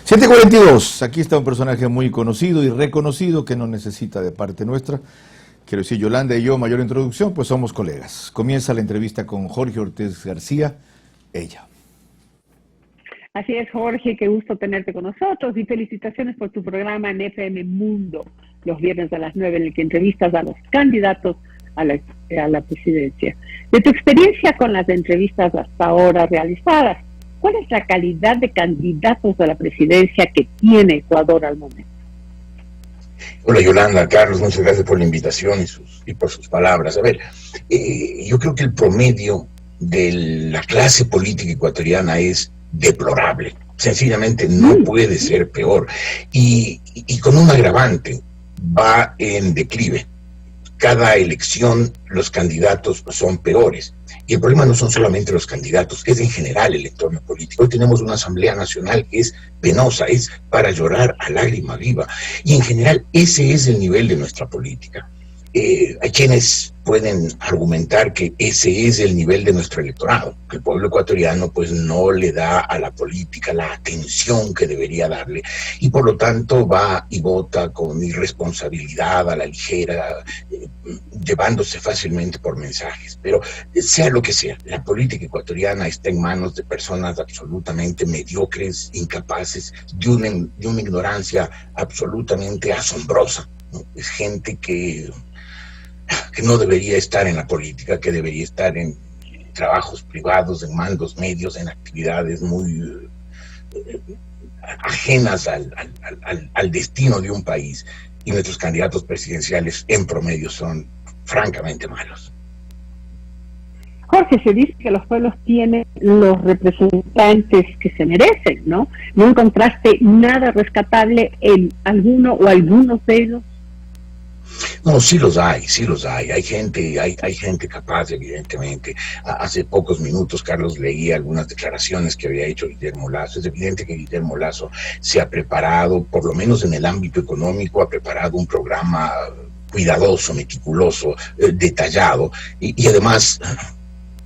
7:42, aquí está un personaje muy conocido y reconocido que no necesita de parte nuestra. Quiero decir, Yolanda y yo, mayor introducción, pues somos colegas. Comienza la entrevista con Jorge Ortiz García, ella. Así es, Jorge, qué gusto tenerte con nosotros y felicitaciones por tu programa en FM Mundo, los viernes a las 9, en el que entrevistas a los candidatos a la presidencia. De tu experiencia con las entrevistas hasta ahora realizadas, ¿cuál es la calidad de candidatos a la presidencia que tiene Ecuador al momento? Hola Yolanda, Carlos, muchas gracias por la invitación y por sus palabras. A ver, yo creo que el promedio de la clase política ecuatoriana es deplorable. Sencillamente no puede ser peor. Y con un agravante, va en declive. Cada elección los candidatos son peores. Y el problema no son solamente los candidatos, es en general el entorno político. Hoy tenemos una Asamblea Nacional que es penosa, es para llorar a lágrima viva. Y en general ese es el nivel de nuestra política. Hay quienes pueden argumentar que ese es el nivel de nuestro electorado, que el pueblo ecuatoriano pues no le da a la política la atención que debería darle y por lo tanto va y vota con irresponsabilidad, a la ligera, llevándose fácilmente por mensajes. Pero sea lo que sea, la política ecuatoriana está en manos de personas absolutamente mediocres, incapaces, de una ignorancia absolutamente asombrosa, ¿no? Es gente que no debería estar en la política, que debería estar en trabajos privados, en mandos medios, en actividades muy ajenas al destino de un país. Y nuestros candidatos presidenciales en promedio son francamente malos. Jorge, se dice que los pueblos tienen los representantes que se merecen, ¿no? ¿No encontraste nada rescatable en alguno o algunos de ellos? No, sí los hay. Hay gente capaz, evidentemente. Hace pocos minutos, Carlos, leía algunas declaraciones que había hecho Guillermo Lasso. Es evidente que Guillermo Lasso se ha preparado, por lo menos en el ámbito económico, ha preparado un programa cuidadoso, meticuloso, detallado, y además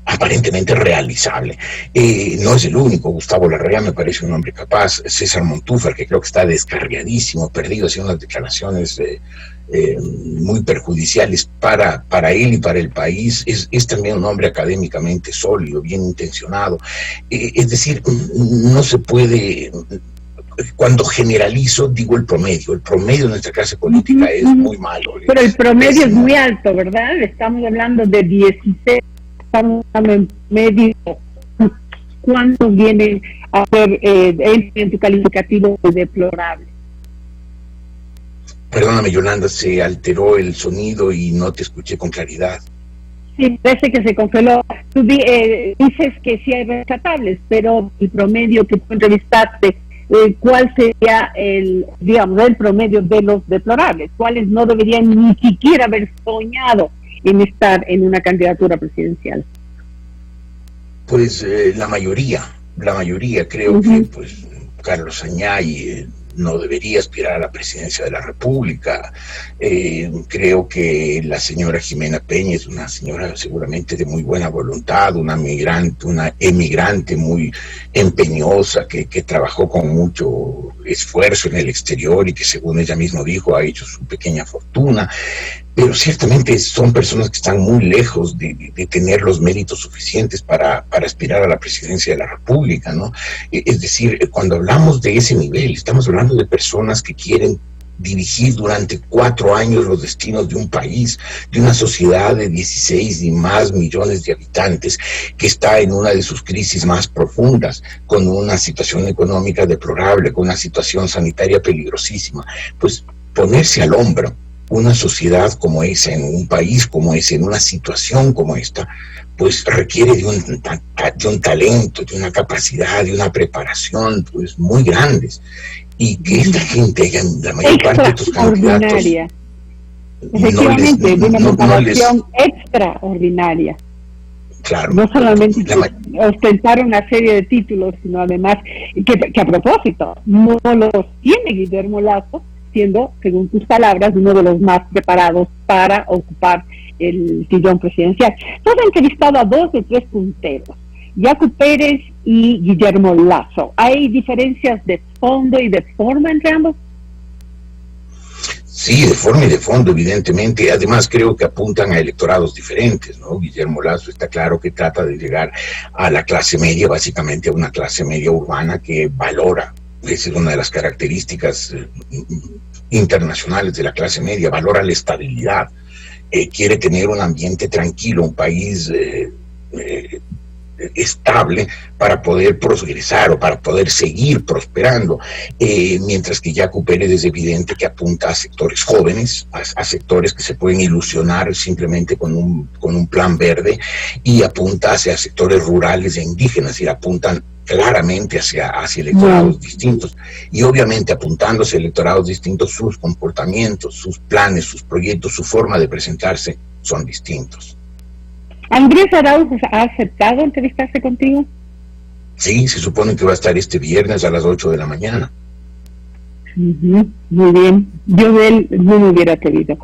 aparentemente realizable. No es el único. Gustavo Larrea me parece un hombre capaz. César Montúfar, que creo que está descarriadísimo, perdido, haciendo unas declaraciones muy perjudiciales para él y para el país. Es también un hombre académicamente sólido, bien intencionado. Es decir, no se puede... Cuando generalizo, digo el promedio de nuestra clase política es muy malo. Pero el promedio es muy alto, ¿verdad? Estamos hablando de 16, estamos hablando en medio. ¿Cuántos vienen a ser en tu calificativo deplorable? Perdóname, Yolanda, se alteró el sonido y no te escuché con claridad. Sí, parece que se congeló. Tú dices que sí hay rescatables, pero el promedio que tú entrevistaste, ¿cuál sería el promedio de los deplorables? ¿Cuáles no deberían ni siquiera haber soñado en estar en una candidatura presidencial? Pues la mayoría creo que pues Carlos Añay no debería aspirar a la presidencia de la República. Creo que la señora Jimena Peña es una señora seguramente de muy buena voluntad, una emigrante muy empeñosa, que trabajó con mucho esfuerzo en el exterior y que, según ella misma dijo, ha hecho su pequeña fortuna. Pero ciertamente son personas que están muy lejos de tener los méritos suficientes para aspirar a la presidencia de la República, ¿no? Es decir, cuando hablamos de ese nivel, estamos hablando de personas que quieren dirigir durante 4 años los destinos de un país, de una sociedad de 16 y más millones de habitantes, que está en una de sus crisis más profundas, con una situación económica deplorable, con una situación sanitaria peligrosísima. Pues ponerse al hombro una sociedad como esa, en un país como ese, en una situación como esta, pues requiere de un talento, de una capacidad, de una preparación pues muy grandes. Y que esta gente, la mayor parte de estos candidatos, efectivamente, de una preparación extraordinaria. Claro. No solamente ostentar una serie de títulos, sino además que a propósito no los tiene Guillermo Lasso, siendo, según tus palabras, uno de los más preparados para ocupar el sillón presidencial. Tú has entrevistado a 2 de 3 punteros. Yacu Pérez y Guillermo Lasso. ¿Hay diferencias de fondo y de forma entre ambos? Sí, de forma y de fondo, evidentemente. Además, creo que apuntan a electorados diferentes, ¿no? Guillermo Lasso está claro que trata de llegar a la clase media, básicamente a una clase media urbana que valora, esa es una de las características internacionales de la clase media, valora la estabilidad, quiere tener un ambiente tranquilo, un país estable para poder progresar o para poder seguir prosperando, mientras que Yacu Pérez es evidente que apunta a sectores jóvenes, a sectores que se pueden ilusionar simplemente con un plan verde, y apunta hacia sectores rurales e indígenas, y apuntan claramente hacia electorados distintos, y obviamente apuntando hacia electorados distintos, sus comportamientos, sus planes, sus proyectos, su forma de presentarse son distintos. ¿Andrés Arauz ha aceptado entrevistarse contigo? Sí, se supone que va a estar este viernes a las 8 de la mañana. Muy bien, yo de él no me hubiera atrevido.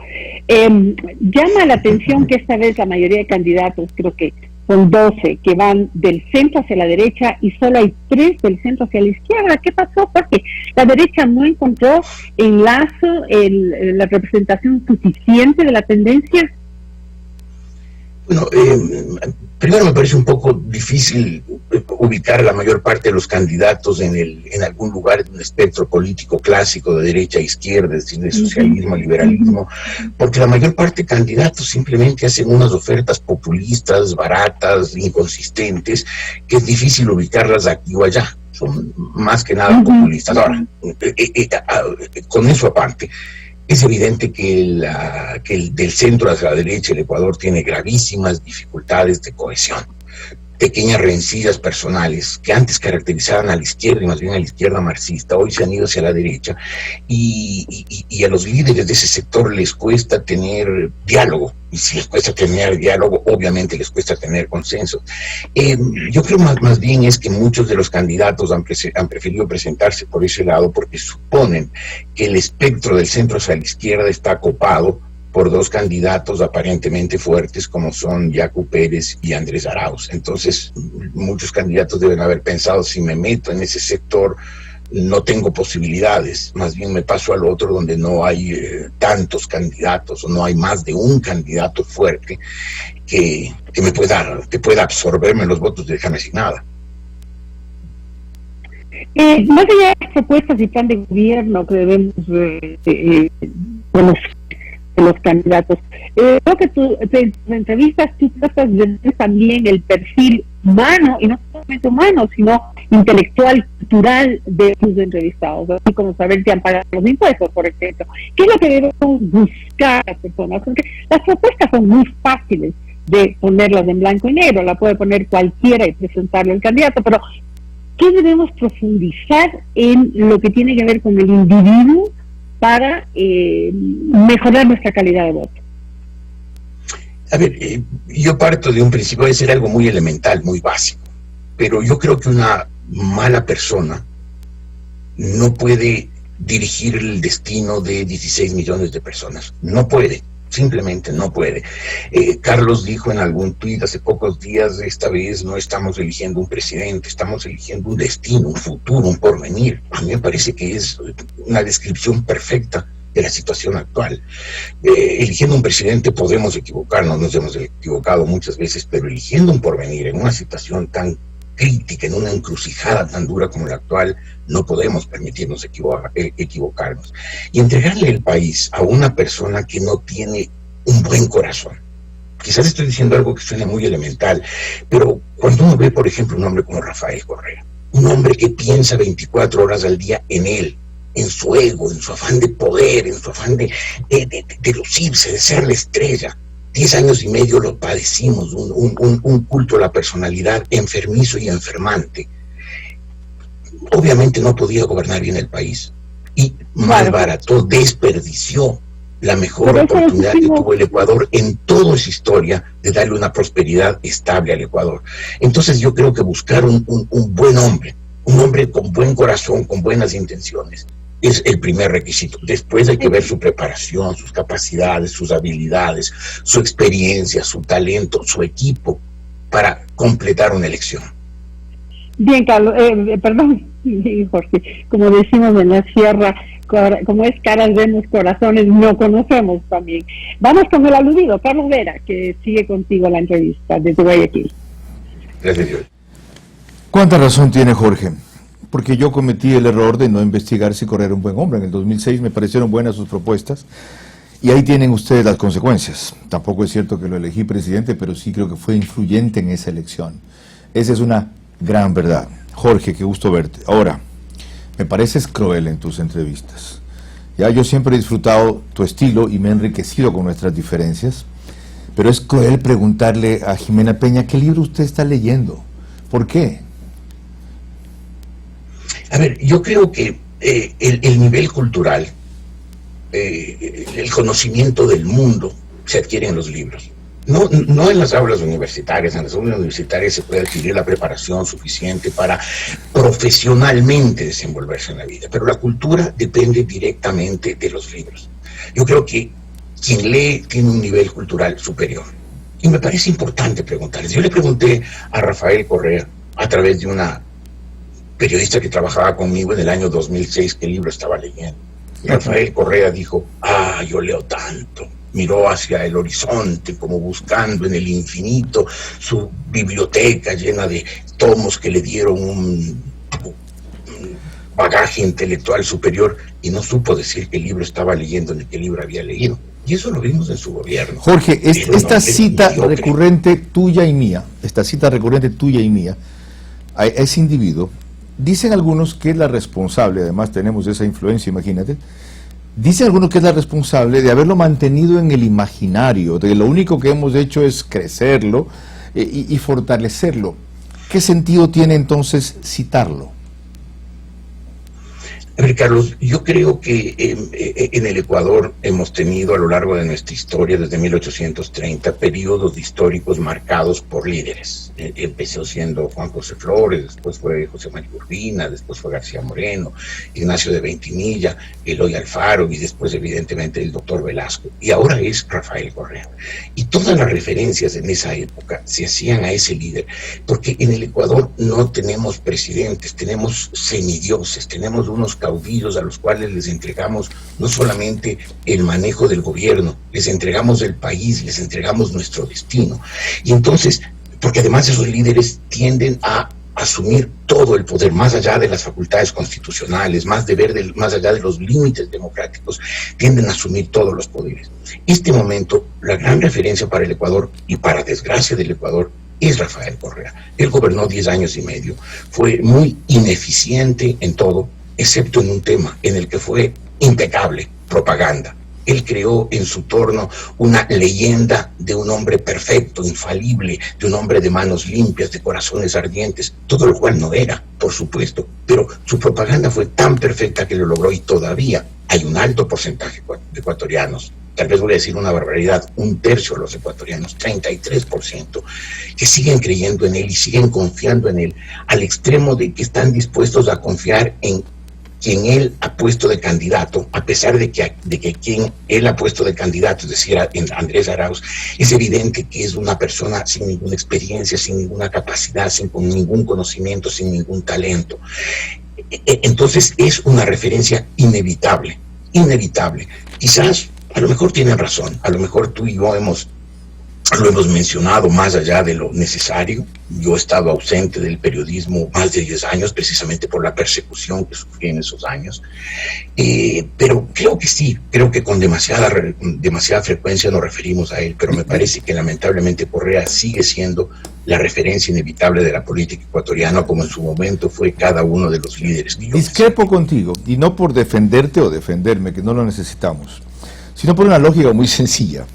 Llama la atención que esta vez la mayoría de candidatos, creo que son 12, que van del centro hacia la derecha y solo hay 3 del centro hacia la izquierda. ¿Qué pasó? Porque la derecha no encontró en Lasso la representación suficiente de la tendencia. Bueno, primero me parece un poco difícil ubicar a la mayor parte de los candidatos en algún lugar de un espectro político clásico de derecha a izquierda, es decir, de socialismo a liberalismo, porque la mayor parte de candidatos simplemente hacen unas ofertas populistas, baratas, inconsistentes, que es difícil ubicarlas aquí o allá. Son más que nada populistas. Ahora, con eso aparte, es evidente que el del centro hacia la derecha, el Ecuador, tiene gravísimas dificultades de cohesión. Pequeñas rencillas personales que antes caracterizaban a la izquierda, y más bien a la izquierda marxista, hoy se han ido hacia la derecha, y a los líderes de ese sector les cuesta tener diálogo, y si les cuesta tener diálogo, obviamente les cuesta tener consenso. Yo creo más bien es que muchos de los candidatos han preferido presentarse por ese lado porque suponen que el espectro del centro hacia la izquierda está copado por 2 candidatos aparentemente fuertes como son Yacu Pérez y Andrés Arauz. Entonces, muchos candidatos deben haber pensado, si me meto en ese sector, no tengo posibilidades, más bien me paso al otro donde no hay tantos candidatos, o no hay más de un candidato fuerte que pueda absorberme los votos y dejarme sin nada. Más allá de las propuestas y plan de gobierno que debemos conocer de los candidatos, creo que en tus entrevistas tú tratas de ver también el perfil humano, y no solamente humano, sino intelectual, cultural de tus entrevistados, así como saber si han pagado los impuestos, por ejemplo. ¿Qué es lo que debemos buscar a las personas? Porque las propuestas son muy fáciles de ponerlas en blanco y negro, la puede poner cualquiera y presentarle al candidato, pero ¿qué debemos profundizar en lo que tiene que ver con el individuo para mejorar nuestra calidad de voto? A ver, yo parto de un principio de ser algo muy elemental, muy básico, pero yo creo que una mala persona no puede dirigir el destino de 16 millones de personas. No puede, simplemente no puede. Carlos dijo en algún tuit hace pocos días, esta vez no estamos eligiendo un presidente, estamos eligiendo un destino, un futuro, un porvenir. A mí me parece que es una descripción perfecta de la situación actual. Eligiendo un presidente podemos equivocarnos, nos hemos equivocado muchas veces, pero eligiendo un porvenir en una situación tan crítica, en una encrucijada tan dura como la actual, no podemos permitirnos equivocarnos. Y entregarle el país a una persona que no tiene un buen corazón. Quizás estoy diciendo algo que suene muy elemental, pero cuando uno ve, por ejemplo, un hombre como Rafael Correa, un hombre que piensa 24 horas al día en él, en su ego, en su afán de poder, en su afán de lucirse, de ser la estrella. 10 años y medio lo padecimos, un culto a la personalidad enfermizo y enfermante. Obviamente no podía gobernar bien el país y malbarató, desperdició la mejor oportunidad que tuvo el Ecuador en toda su historia de darle una prosperidad estable al Ecuador. Entonces yo creo que buscar un buen hombre, un hombre con buen corazón, con buenas intenciones, es el primer requisito. Después hay que ver su preparación, sus capacidades, sus habilidades, su experiencia, su talento, su equipo para completar una elección. Bien, Carlos, perdón, Jorge, como decimos en la sierra, como es caras vemos, corazones no conocemos también. Vamos con el aludido, Carlos Vera, que sigue contigo la entrevista desde Guayaquil. Gracias, Dios. ¿Cuánta razón tiene Jorge? Porque yo cometí el error de no investigar si Correa era un buen hombre. En el 2006 me parecieron buenas sus propuestas y ahí tienen ustedes las consecuencias. Tampoco es cierto que lo elegí presidente, pero sí creo que fue influyente en esa elección. Esa es una gran verdad. Jorge, qué gusto verte. Ahora, me pareces cruel en tus entrevistas. Ya yo siempre he disfrutado tu estilo y me he enriquecido con nuestras diferencias, pero es cruel preguntarle a Jimena Peña qué libro usted está leyendo. ¿Por qué? A ver, yo creo que el nivel cultural, el conocimiento del mundo se adquiere en los libros. No en las aulas universitarias. En las aulas universitarias se puede adquirir la preparación suficiente para profesionalmente desenvolverse en la vida, pero la cultura depende directamente de los libros. Yo creo que quien lee tiene un nivel cultural superior. Y me parece importante preguntarles. Yo le pregunté a Rafael Correa, a través de una periodista que trabajaba conmigo en el año 2006, qué libro estaba leyendo. Y Rafael Correa dijo, yo leo tanto. Miró hacia el horizonte como buscando en el infinito su biblioteca llena de tomos que le dieron un bagaje intelectual superior y no supo decir qué libro estaba leyendo ni qué libro había leído. Y eso lo vimos en su gobierno. Jorge, esta cita recurrente tuya y mía, a ese individuo, dicen algunos que es la responsable, además tenemos esa influencia, imagínate, dicen algunos que es la responsable de haberlo mantenido en el imaginario, de que lo único que hemos hecho es crecerlo y fortalecerlo. ¿Qué sentido tiene entonces citarlo? A ver, Carlos, yo creo que en el Ecuador hemos tenido a lo largo de nuestra historia, desde 1830, periodos históricos marcados por líderes. Empezó siendo Juan José Flores, después fue José María Urbina, después fue García Moreno, Ignacio de Veintimilla, Eloy Alfaro y después evidentemente el doctor Velasco. Y ahora es Rafael Correa. Y todas las referencias en esa época se hacían a ese líder, porque en el Ecuador no tenemos presidentes, tenemos semidioses, tenemos unos caudillos a los cuales les entregamos no solamente el manejo del gobierno, les entregamos el país, les entregamos nuestro destino. Y entonces, porque además esos líderes tienden a asumir todo el poder, más allá de las facultades constitucionales, más allá de los límites democráticos, tienden a asumir todos los poderes. Este momento, la gran referencia para el Ecuador, y para desgracia del Ecuador, es Rafael Correa. Él gobernó 10 años y medio, fue muy ineficiente en todo, excepto en un tema en el que fue impecable: propaganda. Él creó en su torno una leyenda de un hombre perfecto, infalible, de un hombre de manos limpias, de corazones ardientes, todo lo cual no era, por supuesto, pero su propaganda fue tan perfecta que lo logró, y todavía hay un alto porcentaje de ecuatorianos, tal vez voy a decir una barbaridad, 1/3 de los ecuatorianos, 33%, que siguen creyendo en él y siguen confiando en él, al extremo de que están dispuestos a confiar en quien él ha puesto de candidato, a pesar de que quien él ha puesto de candidato, es decir, Andrés Arauz, es evidente que es una persona sin ninguna experiencia, sin ninguna capacidad, sin ningún conocimiento, sin ningún talento. Entonces es una referencia inevitable. Quizás, a lo mejor tienen razón, a lo mejor tú y yo lo hemos mencionado más allá de lo necesario. Yo he estado ausente del periodismo más de 10 años, precisamente por la persecución que sufrí en esos años. Pero creo que sí, creo que con demasiada frecuencia nos referimos a él, pero me parece que lamentablemente Correa sigue siendo la referencia inevitable de la política ecuatoriana, como en su momento fue cada uno de los líderes que yo discrepo contigo, y no por defenderte o defenderme, que no lo necesitamos, sino por una lógica muy sencilla.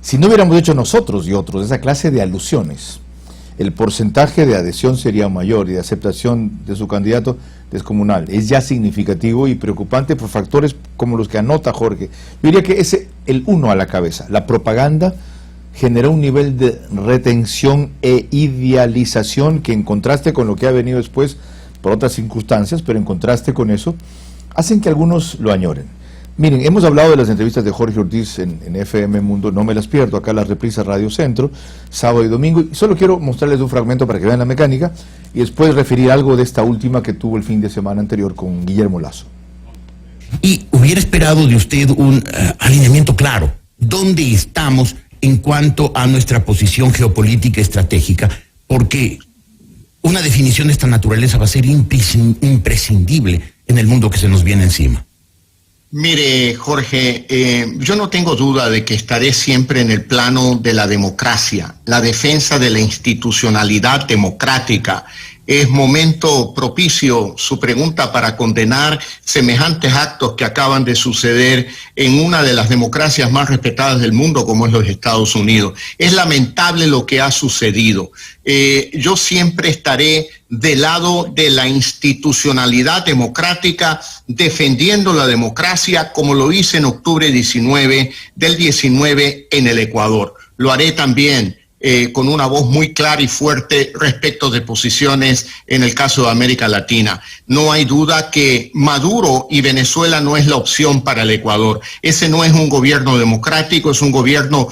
Si no hubiéramos hecho nosotros y otros esa clase de alusiones, el porcentaje de adhesión sería mayor y de aceptación de su candidato descomunal. Es ya significativo y preocupante por factores como los que anota Jorge. Yo diría que ese el uno a la cabeza. La propaganda generó un nivel de retención e idealización que, en contraste con lo que ha venido después por otras circunstancias, pero en contraste con eso, hacen que algunos lo añoren. Miren, hemos hablado de las entrevistas de Jorge Ortiz en FM Mundo, no me las pierdo, acá las reprisas Radio Centro, sábado y domingo, y solo quiero mostrarles un fragmento para que vean la mecánica, y después referir algo de esta última que tuvo el fin de semana anterior con Guillermo Lasso. Y hubiera esperado de usted un alineamiento claro. ¿Dónde estamos en cuanto a nuestra posición geopolítica estratégica? Porque una definición de esta naturaleza va a ser imprescindible en el mundo que se nos viene encima. Mire, Jorge, yo no tengo duda de que estaré siempre en el plano de la democracia, la defensa de la institucionalidad democrática. Es momento propicio su pregunta para condenar semejantes actos que acaban de suceder en una de las democracias más respetadas del mundo, como es los Estados Unidos. Es lamentable lo que ha sucedido. Yo siempre estaré del lado de la institucionalidad democrática, defendiendo la democracia, como lo hice en octubre 19 del 19 en el Ecuador. Lo haré también con una voz muy clara y fuerte respecto de posiciones en el caso de América Latina. No hay duda que Maduro y Venezuela no es la opción para el Ecuador. Ese no es un gobierno democrático, es un gobierno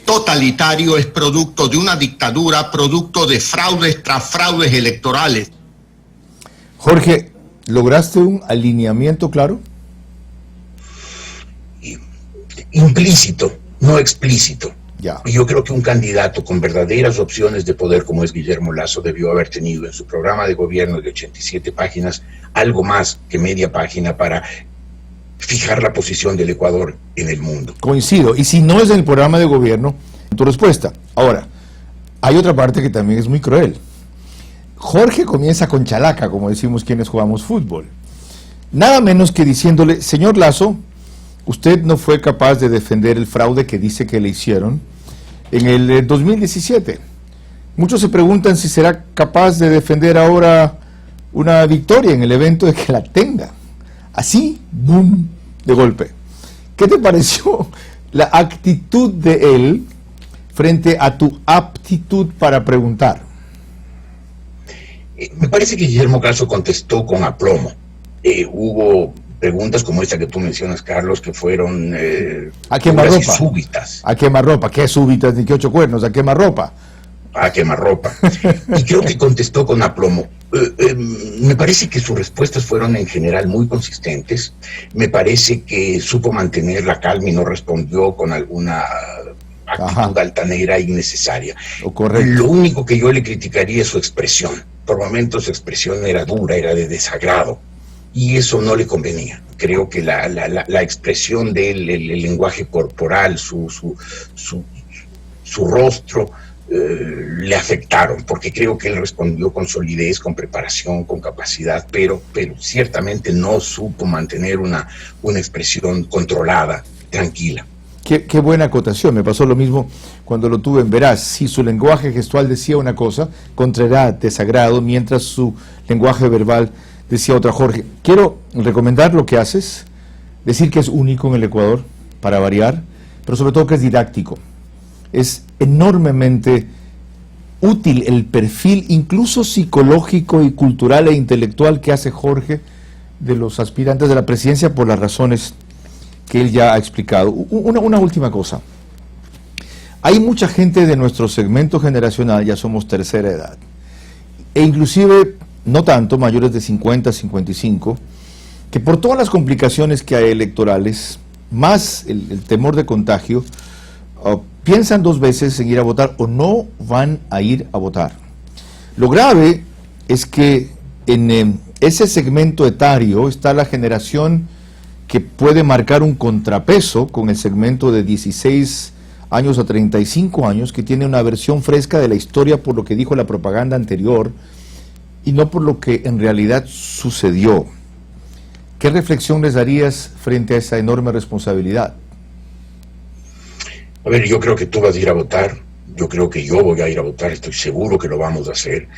totalitario, es producto de una dictadura, producto de fraudes tras fraudes electorales. Jorge, ¿lograste un alineamiento claro? Implícito, no explícito. Ya. Yo creo que un candidato con verdaderas opciones de poder como es Guillermo Lasso debió haber tenido en su programa de gobierno de 87 páginas algo más que media página para fijar la posición del Ecuador en el mundo. Coincido, y si no es en el programa de gobierno, tu respuesta. Ahora, hay otra parte que también es muy cruel. Jorge comienza con chalaca, como decimos quienes jugamos fútbol. Nada menos que diciéndole, señor Lasso, usted no fue capaz de defender el fraude que dice que le hicieron en el 2017. Muchos se preguntan si será capaz de defender ahora una victoria en el evento de que la tenga. Así, boom, de golpe. ¿Qué te pareció la actitud de él frente a tu aptitud para preguntar? Me parece que Guillermo Lasso contestó con aplomo. Hubo preguntas como esta que tú mencionas, Carlos, que fueron a quemarropa, súbitas. A quemarropa, ¿qué súbitas ni qué ocho cuernos? A quemarropa. A quemarropa. Y creo que contestó con aplomo. Me parece que sus respuestas fueron en general muy consistentes. Me parece que supo mantener la calma y no respondió con alguna actitud altanera innecesaria. Correcto. Lo único que yo le criticaría es su expresión. Por momentos su expresión era dura, era de desagrado. Y eso no le convenía. Creo que la expresión de él, el lenguaje corporal, su rostro, le afectaron, porque creo que él respondió con solidez, con preparación, con capacidad, pero ciertamente no supo mantener una expresión controlada, tranquila. Qué buena acotación, me pasó lo mismo cuando lo tuve en Veraz. Si su lenguaje gestual decía una cosa, contraerá desagrado, mientras su lenguaje verbal decía otra. Jorge, quiero recomendar lo que haces, decir que es único en el Ecuador, para variar, pero sobre todo que es didáctico. Es enormemente útil el perfil, incluso psicológico y cultural e intelectual que hace Jorge de los aspirantes de la presidencia por las razones que él ya ha explicado. Una última cosa. Hay mucha gente de nuestro segmento generacional, ya somos tercera edad, e inclusive no tanto, mayores de 50, 55, que por todas las complicaciones que hay electorales, más el temor de contagio, piensan dos veces en ir a votar o no van a ir a votar. Lo grave es que en ese segmento etario está la generación que puede marcar un contrapeso con el segmento de 16 años a 35 años, que tiene una versión fresca de la historia por lo que dijo la propaganda anterior y no por lo que en realidad sucedió. ¿Qué reflexión les darías frente a esa enorme responsabilidad? A ver, yo creo que tú vas a ir a votar. Yo creo que yo voy a ir a votar, estoy seguro que lo vamos a hacer,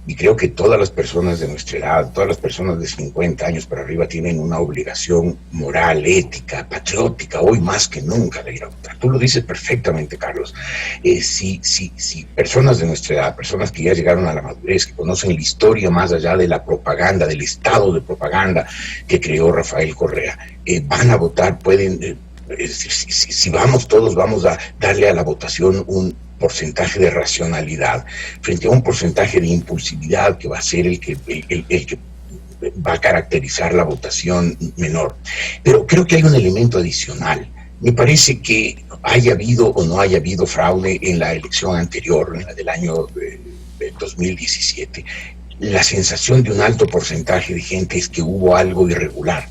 y creo que todas las personas de nuestra edad, todas las personas de 50 años para arriba tienen una obligación moral, ética, patriótica, hoy más que nunca de ir a votar. Tú lo dices perfectamente, Carlos. Si personas de nuestra edad, personas que ya llegaron a la madurez, que conocen la historia más allá de la propaganda, del estado de propaganda que creó Rafael Correa, van a votar, pueden... Si vamos todos, vamos a darle a la votación un porcentaje de racionalidad frente a un porcentaje de impulsividad que va a ser el que va a caracterizar la votación menor. Pero creo que hay un elemento adicional. Me parece que haya habido o no haya habido fraude en la elección anterior, en la del año 2017. La sensación de un alto porcentaje de gente es que hubo algo irregular.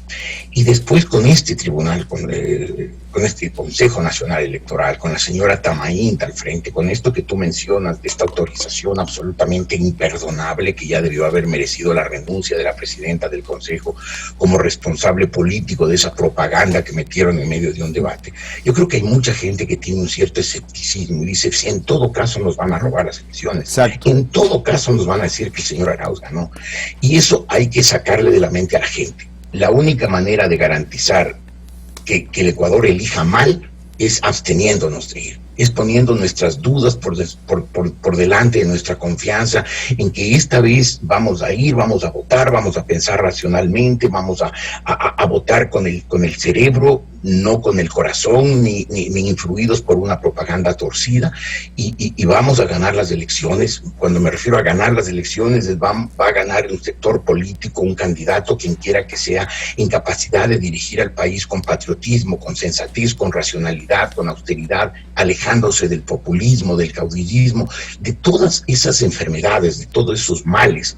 Y después con este tribunal, con este Consejo Nacional Electoral, con la señora Tamainta al frente, con esto que tú mencionas, de esta autorización absolutamente imperdonable que ya debió haber merecido la renuncia de la presidenta del Consejo como responsable político de esa propaganda que metieron en medio de un debate. Yo creo que hay mucha gente que tiene un cierto escepticismo y dice, si en todo caso nos van a robar las elecciones, Exacto. en todo caso nos van a decir que el señor Arauz ganó. Y eso hay que sacarle de la mente a la gente. La única manera de garantizar que el Ecuador elija mal es absteniéndonos de ir, es poniendo nuestras dudas por delante de nuestra confianza en que esta vez vamos a ir, vamos a votar, vamos a pensar racionalmente, vamos a votar con el cerebro, no con el corazón, ni influidos por una propaganda torcida, y vamos a ganar las elecciones. Cuando me refiero a ganar las elecciones, va a ganar un sector político, un candidato, quien quiera que sea, en capacidad de dirigir al país con patriotismo, con sensatez, con racionalidad, con austeridad, alejándose del populismo, del caudillismo, de todas esas enfermedades, de todos esos males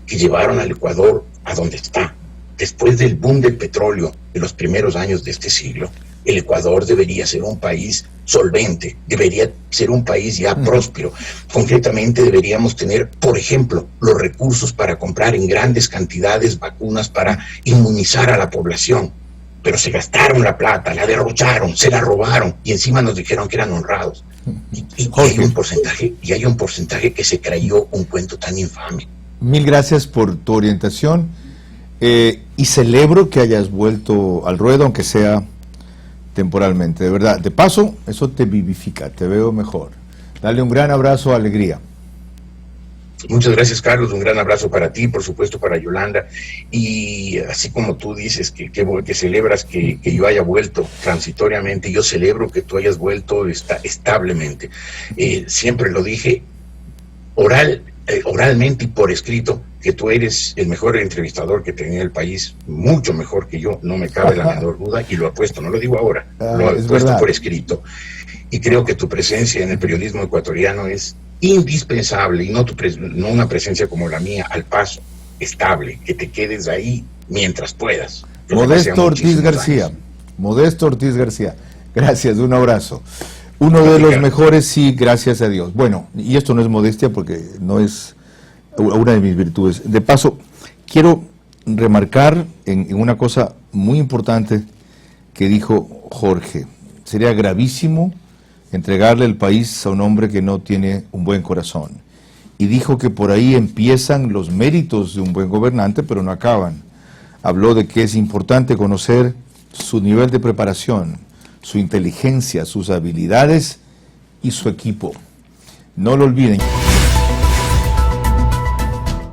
que llevaron al Ecuador a donde está. Después del boom del petróleo de los primeros años de este siglo, el Ecuador debería ser un país solvente, debería ser un país ya próspero. Concretamente deberíamos tener, por ejemplo, los recursos para comprar en grandes cantidades vacunas para inmunizar a la población. Pero se gastaron la plata, la derrocharon, se la robaron y encima nos dijeron que eran honrados. Y hay un porcentaje que se creyó un cuento tan infame. Mil gracias por tu orientación y celebro que hayas vuelto al ruedo, aunque sea temporalmente, de verdad. De paso, eso te vivifica, te veo mejor. Dale un gran abrazo, alegría. Muchas gracias, Carlos, un gran abrazo para ti, por supuesto para Yolanda, y así como tú dices que celebras que yo haya vuelto transitoriamente, yo celebro que tú hayas vuelto establemente. Siempre lo dije oralmente y por escrito, que tú eres el mejor entrevistador que tenía el país, mucho mejor que yo, no me cabe la menor duda, y lo apuesto, no lo digo ahora, lo he puesto por escrito. Y creo que tu presencia en el periodismo ecuatoriano es indispensable, y no una presencia como la mía, al paso, estable, que te quedes ahí mientras puedas. Modesto Ortiz García, Modesto Ortiz García, gracias, un abrazo. Uno de los mejores, sí, gracias a Dios. Bueno, y esto no es modestia porque no es una de mis virtudes. De paso, quiero remarcar en una cosa muy importante que dijo Jorge. Sería gravísimo entregarle el país a un hombre que no tiene un buen corazón. Y dijo que por ahí empiezan los méritos de un buen gobernante, pero no acaban. Habló de que es importante conocer su nivel de preparación, su inteligencia, sus habilidades y su equipo. No lo olviden.